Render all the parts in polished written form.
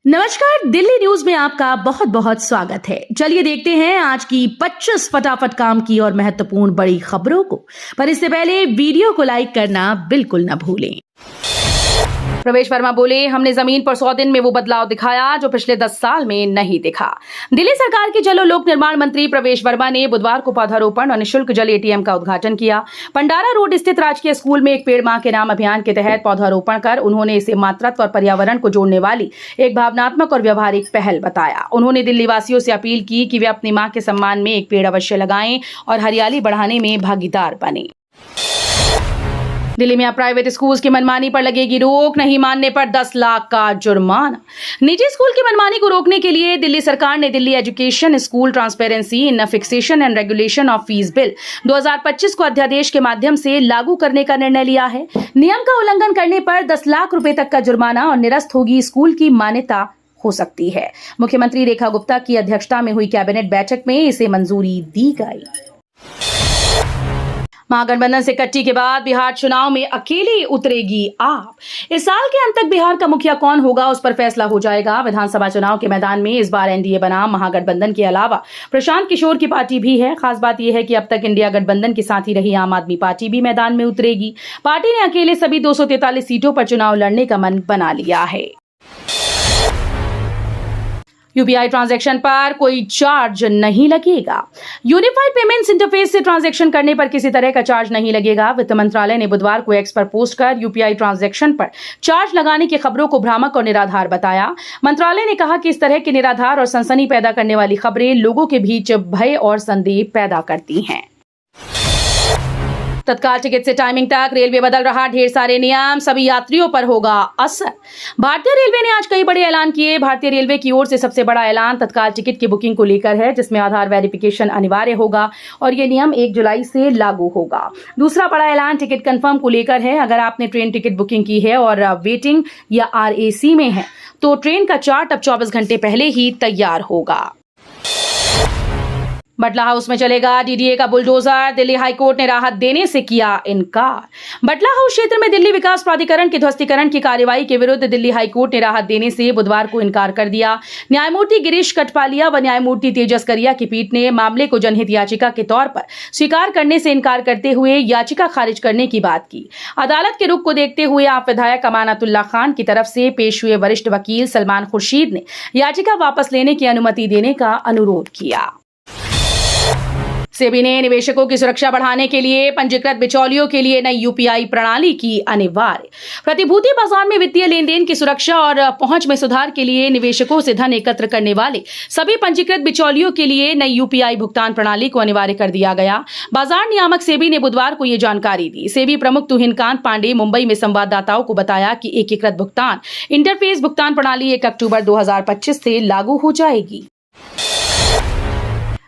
नमस्कार, दिल्ली न्यूज में आपका बहुत बहुत स्वागत है। चलिए देखते हैं आज की 25 फटाफट काम की और महत्वपूर्ण बड़ी खबरों को। पर इससे पहले वीडियो को लाइक करना बिल्कुल न भूलें। प्रवेश वर्मा बोले, हमने जमीन पर 100 दिन में वो बदलाव दिखाया जो पिछले 10 साल में नहीं दिखा। दिल्ली सरकार के जल और लोक निर्माण मंत्री प्रवेश वर्मा ने बुधवार को पौधारोपण और निःशुल्क जल एटीएम का उद्घाटन किया। पंडारा रोड स्थित राजकीय स्कूल में एक पेड़ मां के नाम अभियान के तहत पौधारोपण कर उन्होंने इसे मातृत्व और पर्यावरण को जोड़ने वाली एक भावनात्मक और व्यवहारिक पहल बताया। उन्होंने दिल्ली वासियों से अपील की कि वे अपनी मां के सम्मान में एक पेड़ अवश्य लगाएं और हरियाली बढ़ाने में भागीदार बने। दिल्ली में अब प्राइवेट स्कूल्स की मनमानी पर लगेगी रोक, नहीं मानने पर 10 लाख का जुर्माना। निजी स्कूल की मनमानी को रोकने के लिए दिल्ली सरकार ने Delhi education school transparency in fixation and regulation of fees bill 2025 को अध्यादेश के माध्यम से लागू करने का निर्णय लिया है। नियम का उल्लंघन करने पर 10 लाख रुपए तक का जुर्माना और निरस्त होगी स्कूल की मान्यता हो सकती है। मुख्यमंत्री रेखा गुप्ता की अध्यक्षता में हुई कैबिनेट बैठक में इसे मंजूरी दी गई। महागठबंधन से कट्टी के बाद बिहार चुनाव में अकेले उतरेगी आप। इस साल के अंत तक बिहार का मुखिया कौन होगा उस पर फैसला हो जाएगा। विधानसभा चुनाव के मैदान में इस बार एनडीए बना महागठबंधन के अलावा प्रशांत किशोर की पार्टी भी है। खास बात यह है कि अब तक इंडिया गठबंधन के साथ ही रही आम आदमी पार्टी भी मैदान में उतरेगी। पार्टी ने अकेले सभी 243 सीटों पर चुनाव लड़ने का मन बना लिया है। यूपीआई ट्रांजैक्शन पर कोई चार्ज नहीं लगेगा। यूनिफाइड पेमेंट्स इंटरफेस से ट्रांजैक्शन करने पर किसी तरह का चार्ज नहीं लगेगा। वित्त मंत्रालय ने बुधवार को एक्स पर पोस्ट कर यूपीआई ट्रांजैक्शन पर चार्ज लगाने की खबरों को भ्रामक और निराधार बताया। मंत्रालय ने कहा कि इस तरह की निराधार और सनसनी पैदा करने वाली खबरें लोगों के बीच भय और संदेह पैदा करती हैं। तत्काल टिकट से टाइमिंग तक रेलवे बदल रहा, ढेर सारे नियम, सभी यात्रियों पर होगा असर। भारतीय रेलवे ने आज कई बड़े ऐलान किए। भारतीय रेलवे की ओर से सबसे बड़ा ऐलान तत्काल टिकट की बुकिंग को लेकर है, जिसमें आधार वेरिफिकेशन अनिवार्य होगा और ये नियम 1 जुलाई से लागू होगा। दूसरा बड़ा ऐलान टिकट कंफर्म को लेकर है। अगर आपने ट्रेन टिकट बुकिंग की है और वेटिंग या आरएसी में है तो ट्रेन का चार्ट अब 24 घंटे पहले ही तैयार होगा। बटला हाउस में चलेगा डीडीए का बुलडोजर, दिल्ली हाईकोर्ट ने राहत देने से किया इनकार। बटला हाउस क्षेत्र में दिल्ली विकास प्राधिकरण के ध्वस्तीकरण की कार्रवाई के विरुद्ध दिल्ली हाईकोर्ट ने राहत देने से बुधवार को इनकार कर दिया। न्यायमूर्ति गिरीश कटपालिया व न्यायमूर्ति तेजस करिया की पीठ ने मामले को जनहित याचिका के तौर पर स्वीकार करने से इनकार करते हुए याचिका खारिज करने की बात की। अदालत के रुख को देखते हुए आप विधायक अमानतुल्लाह खान की तरफ से पेश हुए वरिष्ठ वकील सलमान खुर्शीद ने याचिका वापस लेने की अनुमति देने का अनुरोध किया। सेबी ने निवेशकों की सुरक्षा बढ़ाने के लिए पंजीकृत बिचौलियों के लिए नई यूपीआई प्रणाली की अनिवार्य। प्रतिभूति बाजार में वित्तीय लेन देन की सुरक्षा और पहुंच में सुधार के लिए निवेशकों से धन एकत्र करने वाले सभी पंजीकृत बिचौलियों के लिए नई यूपीआई भुगतान प्रणाली को अनिवार्य कर दिया गया। बाजार नियामक सेबी ने बुधवार को यह जानकारी दी। सेबी प्रमुख तुहिनकांत पांडे मुंबई में संवाददाताओं को बताया कि एकीकृत भुगतान इंटरफेस भुगतान प्रणाली 1 अक्टूबर 2025 से लागू हो जाएगी।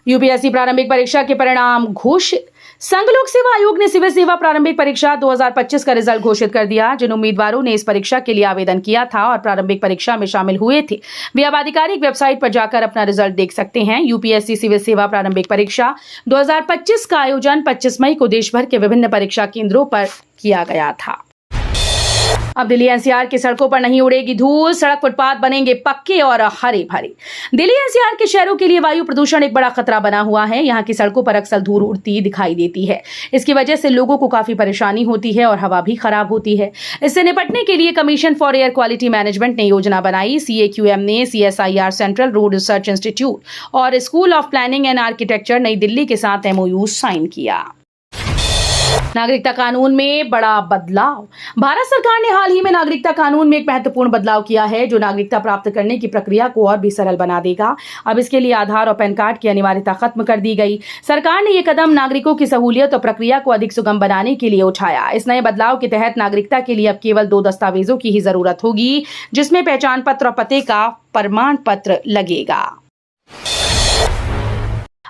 यूपीएससी प्रारंभिक परीक्षा के परिणाम घोषित। संघ लोक सेवा आयोग ने सिविल सेवा प्रारंभिक परीक्षा 2025 का रिजल्ट घोषित कर दिया। जिन उम्मीदवारों ने इस परीक्षा के लिए आवेदन किया था और प्रारंभिक परीक्षा में शामिल हुए थे, वे अब आधिकारिक वेबसाइट पर जाकर अपना रिजल्ट देख सकते हैं। यूपीएससी सिविल सेवा प्रारंभिक परीक्षा 2025 का आयोजन 25 मई को देश भर के विभिन्न परीक्षा केंद्रों पर किया गया था। अब दिल्ली एनसीआर की सड़कों पर नहीं उड़ेगी धूल, सड़क फुटपाथ बनेंगे पक्के और हरे भरे। दिल्ली एनसीआर के शहरों के लिए वायु प्रदूषण एक बड़ा खतरा बना हुआ है। यहाँ की सड़कों पर अक्सर धूल उड़ती दिखाई देती है। इसकी वजह से लोगों को काफी परेशानी होती है और हवा भी खराब होती है। इससे निपटने के लिए commission for air quality management ने योजना बनाई। सीएक्यूएम ने CSIR, central road research institute और school of planning and architecture नई दिल्ली के साथ एमओयू साइन किया। नागरिकता कानून में बड़ा बदलाव। भारत सरकार ने हाल ही में नागरिकता कानून में एक महत्वपूर्ण बदलाव किया है जो नागरिकता प्राप्त करने की प्रक्रिया को और भी सरल बना देगा। अब इसके लिए आधार और पैन कार्ड की अनिवार्यता खत्म कर दी गई। सरकार ने यह कदम नागरिकों की सहूलियत और प्रक्रिया को अधिक सुगम बनाने के लिए उठाया। इस नए बदलाव के तहत नागरिकता के लिए अब केवल 2 दस्तावेजों की ही जरूरत होगी, जिसमें पहचान पत्र और पते का प्रमाण पत्र लगेगा।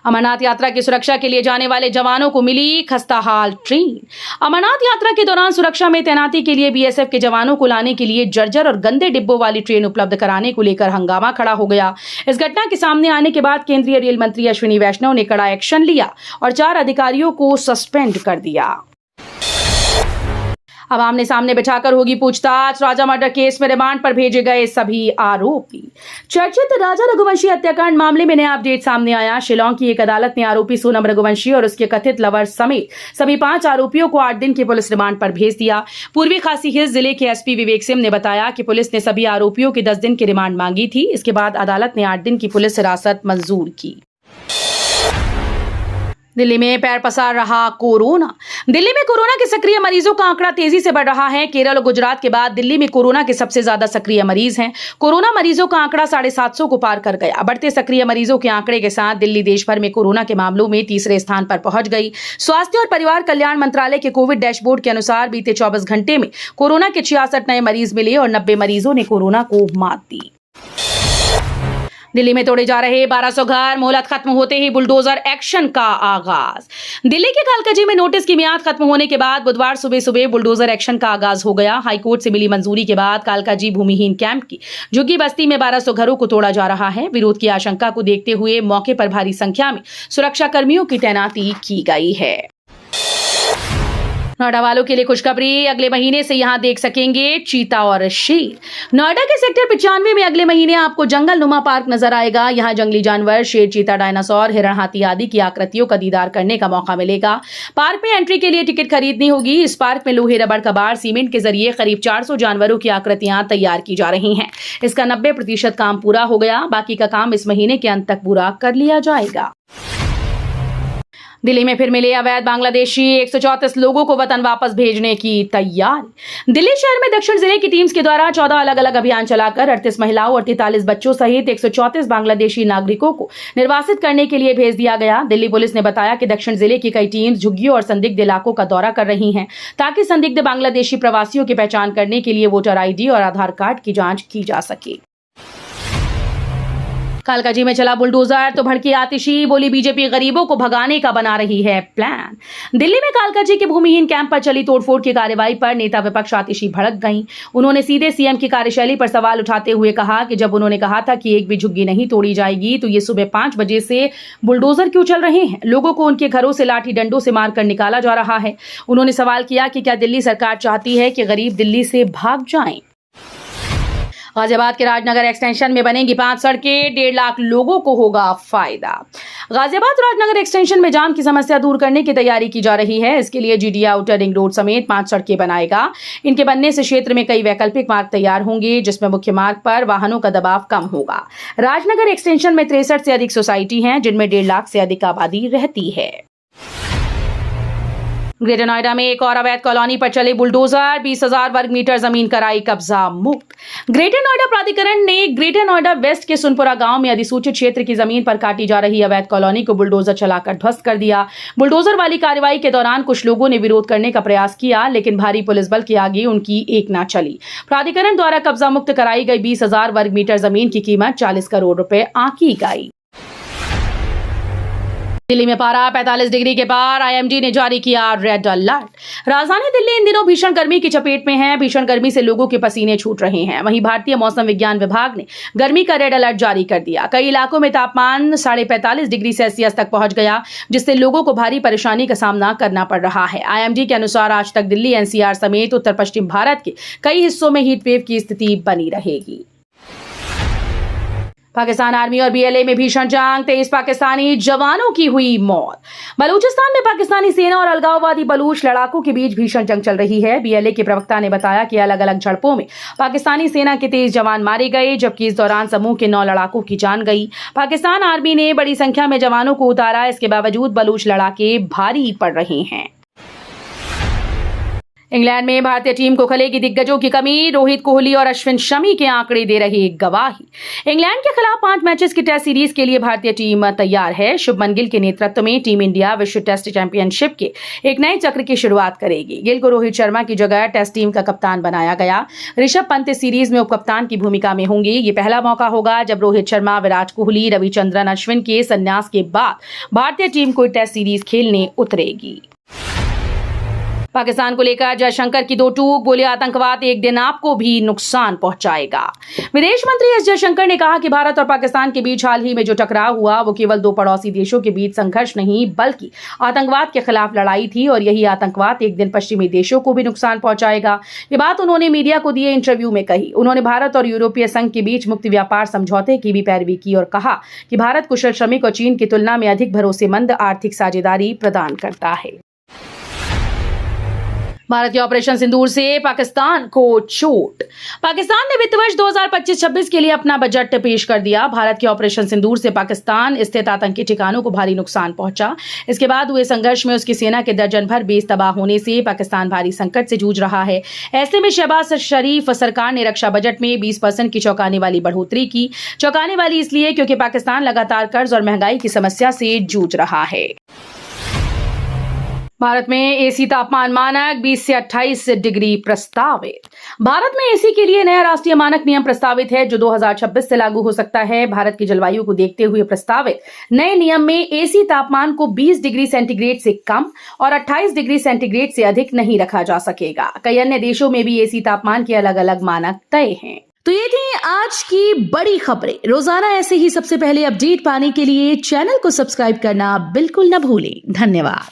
अमरनाथ यात्रा की सुरक्षा के लिए जाने वाले जवानों को मिली खस्ताहाल ट्रेन। अमरनाथ यात्रा के दौरान सुरक्षा में तैनाती के लिए बीएसएफ के जवानों को लाने के लिए जर्जर और गंदे डिब्बों वाली ट्रेन उपलब्ध कराने को लेकर हंगामा खड़ा हो गया। इस घटना के सामने आने के बाद केंद्रीय रेल मंत्री अश्विनी वैष्णव ने कड़ा एक्शन लिया और 4 अधिकारियों को सस्पेंड कर दिया। अब आमने सामने बिठाकर होगी पूछताछ। राजा मर्डर केस में रिमांड पर भेजे गए सभी आरोपी। चर्चित राजा रघुवंशी हत्याकांड मामले में नया अपडेट सामने आया। शिलांग की एक अदालत ने आरोपी सोनम रघुवंशी और उसके कथित लवर समेत सभी 5 आरोपियों को 8 दिन की पुलिस रिमांड पर भेज दिया। पूर्वी खासी हिल्स जिले के एसपी विवेक सिंह ने बताया कि पुलिस ने सभी आरोपियों की 10 दिन की रिमांड मांगी थी। इसके बाद अदालत ने 8 दिन की पुलिस हिरासत मंजूर की। दिल्ली में पैर पसार रहा कोरोना। दिल्ली में कोरोना के सक्रिय मरीजों का आंकड़ा तेजी से बढ़ रहा है। केरल और गुजरात के बाद दिल्ली में कोरोना के सबसे ज्यादा सक्रिय मरीज हैं। कोरोना मरीजों का आंकड़ा 750 को पार कर गया। बढ़ते सक्रिय मरीजों के आंकड़े के साथ दिल्ली देश भर में कोरोना के मामलों में तीसरे स्थान पर पहुंच गई। स्वास्थ्य और परिवार कल्याण मंत्रालय के कोविड डैशबोर्ड के अनुसार बीते 24 घंटे में कोरोना के 66 नए मरीज मिले और 90 मरीजों ने कोरोना को मात दी। दिल्ली में तोड़े जा रहे 1200 घर। मोहलत खत्म होते ही बुलडोजर एक्शन का आगाज। दिल्ली के कालकाजी में नोटिस की मियाद खत्म होने के बाद बुधवार सुबह सुबह बुलडोजर एक्शन का आगाज हो गया। हाईकोर्ट से मिली मंजूरी के बाद कालकाजी भूमिहीन कैंप की झुग्गी बस्ती में 1200 घरों को तोड़ा जा रहा है। विरोध की आशंका को देखते हुए मौके पर भारी संख्या में सुरक्षा कर्मियों की तैनाती की गई है। नोएडा वालों के लिए खुशखबरी। अगले महीने से यहां देख सकेंगे चीता और शेर। नोएडा के सेक्टर 95 में अगले महीने आपको जंगल नुमा पार्क नजर आएगा। यहां जंगली जानवर, शेर, चीता, डायनासोर, हिरण, हाथी आदि की आकृतियों का दीदार करने का मौका मिलेगा। पार्क में एंट्री के लिए टिकट खरीदनी होगी। इस पार्क में लोहे, रबड़, कबाड़, सीमेंट के जरिए करीब 400 जानवरों की आकृतियां तैयार की जा रही हैं। इसका 90% काम पूरा हो गया। बाकी का काम इस महीने के अंत तक पूरा कर लिया जाएगा। दिल्ली में फिर मिले अवैध बांग्लादेशी। 134 लोगों को वतन वापस भेजने की तैयारी। दिल्ली शहर में दक्षिण जिले की टीम्स के द्वारा 14 अलग अलग अभियान चलाकर 38 महिलाओं और 43 बच्चों सहित 134 बांग्लादेशी नागरिकों को निर्वासित करने के लिए भेज दिया गया। दिल्ली पुलिस ने बताया कि दक्षिण जिले की कई टीम्स झुग्गियों और संदिग्ध इलाकों का दौरा कर रही हैं, ताकि संदिग्ध बांग्लादेशी प्रवासियों की पहचान करने के लिए वोटर ID और आधार कार्ड की जांच की जा सके। कालकाजी में चला बुलडोजर तो भड़की आतिशी। बोली बीजेपी गरीबों को भगाने का बना रही है प्लान। दिल्ली में कालकाजी के भूमिहीन कैंप पर चली तोड़फोड़ की कार्रवाई पर नेता विपक्ष आतिशी भड़क गईं। उन्होंने सीधे सीएम की कार्यशैली पर सवाल उठाते हुए कहा कि जब उन्होंने कहा था कि एक भी झुग्गी नहीं तोड़ी जाएगी, तो ये सुबह 5 बजे से बुलडोजर क्यों चल रहे हैं? लोगों को उनके घरों से लाठी डंडों से मारकर निकाला जा रहा है। उन्होंने सवाल किया कि क्या दिल्ली सरकार चाहती है कि गरीब दिल्ली से भाग जाएं? गाजियाबाद के राजनगर एक्सटेंशन में बनेंगी 5 सड़कें। 1.5 लाख लोगों को होगा फायदा। गाजियाबाद राजनगर एक्सटेंशन में जाम की समस्या दूर करने की तैयारी की जा रही है। इसके लिए GDA आउटर रिंग रोड समेत 5 सड़कें बनाएगा। इनके बनने से क्षेत्र में कई वैकल्पिक मार्ग तैयार होंगे, जिसमें मुख्य मार्ग पर वाहनों का दबाव कम होगा। राजनगर एक्सटेंशन में 63 से अधिक सोसाइटी हैं, जिनमें 1.5 लाख से अधिक आबादी रहती है। ग्रेटर नोएडा में एक और अवैध कॉलोनी पर चले बुलडोजर। 20,000 वर्ग मीटर जमीन कराई कब्जा मुक्त। ग्रेटर नोएडा प्राधिकरण ने ग्रेटर नोएडा वेस्ट के सुनपुरा गांव में अधिसूचित क्षेत्र की जमीन पर काटी जा रही अवैध कॉलोनी को बुलडोजर चलाकर ध्वस्त कर दिया। बुलडोजर वाली कार्रवाई के दौरान कुछ लोगों ने विरोध करने का प्रयास किया, लेकिन भारी पुलिस बल के आगे उनकी एक ना चली। प्राधिकरण द्वारा कब्जा मुक्त कराई गई 20,000 वर्ग मीटर जमीन की कीमत 40 करोड़ रुपए आंकी गई। दिल्ली में पारा 45 डिग्री के पार। IMD ने जारी किया रेड अलर्ट। राजधानी दिल्ली इन दिनों भीषण गर्मी की चपेट में है। भीषण गर्मी से लोगों के पसीने छूट रहे हैं। वहीं भारतीय मौसम विज्ञान विभाग ने गर्मी का रेड अलर्ट जारी कर दिया। कई इलाकों में तापमान 45.5 डिग्री सेल्सियस तक पहुंच गया, जिससे लोगों को भारी परेशानी का सामना करना पड़ रहा है। IMD के अनुसार आज तक दिल्ली, NCR समेत उत्तर पश्चिम भारत के कई हिस्सों में हीट वेव की स्थिति बनी रहेगी। पाकिस्तान आर्मी और BLA में भीषण जंग। 23 पाकिस्तानी जवानों की हुई मौत। बलूचिस्तान में पाकिस्तानी सेना और अलगाववादी बलूच लड़ाकों के बीच भीषण जंग चल रही है। BLA के प्रवक्ता ने बताया कि अलग अलग झड़पों में पाकिस्तानी सेना के 23 जवान मारे गए, जबकि इस दौरान समूह के 9 लड़ाकों की जान गई। पाकिस्तान आर्मी ने बड़ी संख्या में जवानों को उतारा। इसके बावजूद बलूच लड़ाके भारी पड़ रहे हैं। इंग्लैंड में भारतीय टीम को खलेगी दिग्गजों की कमी। रोहित कोहली और अश्विन शमी के आंकड़े दे रहे गवाही। इंग्लैंड के खिलाफ 5 मैचेस की टेस्ट सीरीज के लिए भारतीय टीम तैयार है। शुभमन गिल के नेतृत्व में टीम इंडिया विश्व टेस्ट चैंपियनशिप के एक नए चक्र की शुरुआत करेगी। गिल को रोहित शर्मा की जगह टेस्ट टीम का कप्तान बनाया गया। ऋषभ पंत इस सीरीज में उपकप्तान की भूमिका में होंगे। ये पहला मौका होगा जब रोहित शर्मा, विराट कोहली, रविचंद्रन अश्विन के संन्यास के बाद भारतीय टीम को टेस्ट सीरीज खेलने उतरेगी। पाकिस्तान को लेकर जयशंकर की दो टूक, बोले आतंकवाद एक दिन आपको भी नुकसान पहुंचाएगा। विदेश मंत्री एस जयशंकर ने कहा कि भारत और पाकिस्तान के बीच हाल ही में जो टकराव हुआ वो केवल दो पड़ोसी देशों के बीच संघर्ष नहीं बल्कि आतंकवाद के खिलाफ लड़ाई थी और यही आतंकवाद एक दिन पश्चिमी देशों को भी नुकसान पहुंचाएगा। ये बात उन्होंने मीडिया को दिए इंटरव्यू में कही। उन्होंने भारत और यूरोपीय संघ के बीच मुक्त व्यापार समझौते की भी पैरवी की और कहा कि भारत कुशल श्रमिक और चीन की तुलना में अधिक भरोसेमंद आर्थिक साझेदारी प्रदान करता है। भारत के ऑपरेशन सिंदूर से पाकिस्तान को चोट। पाकिस्तान ने वित्त वर्ष 2025-26 के लिए अपना बजट पेश कर दिया। भारत के ऑपरेशन सिंदूर से पाकिस्तान स्थित आतंकी ठिकानों को भारी नुकसान पहुंचा। इसके बाद हुए संघर्ष में उसकी सेना के दर्जन भर बेस तबाह होने से पाकिस्तान भारी संकट से जूझ रहा है। ऐसे में शहबाज शरीफ सरकार ने रक्षा बजट में 20% की चौंकाने वाली बढ़ोतरी की। चौंकाने वाली इसलिए क्योंकि पाकिस्तान लगातार कर्ज और महंगाई की समस्या से जूझ रहा है। भारत में एसी तापमान मानक 20 से 28 डिग्री प्रस्तावित। भारत में एसी के लिए नया राष्ट्रीय मानक नियम प्रस्तावित है जो 2026 से लागू हो सकता है। भारत की जलवायु को देखते हुए प्रस्तावित नए नियम में एसी तापमान को 20 डिग्री सेंटीग्रेड से कम और 28 डिग्री सेंटीग्रेड से अधिक नहीं रखा जा सकेगा। कई अन्य देशों में भी एसी तापमान के अलग अलग मानक तय हैं। तो ये थी आज की बड़ी खबरें। रोजाना ऐसे ही सबसे पहले अपडेट पाने के लिए चैनल को सब्सक्राइब करना बिल्कुल न भूलें। धन्यवाद।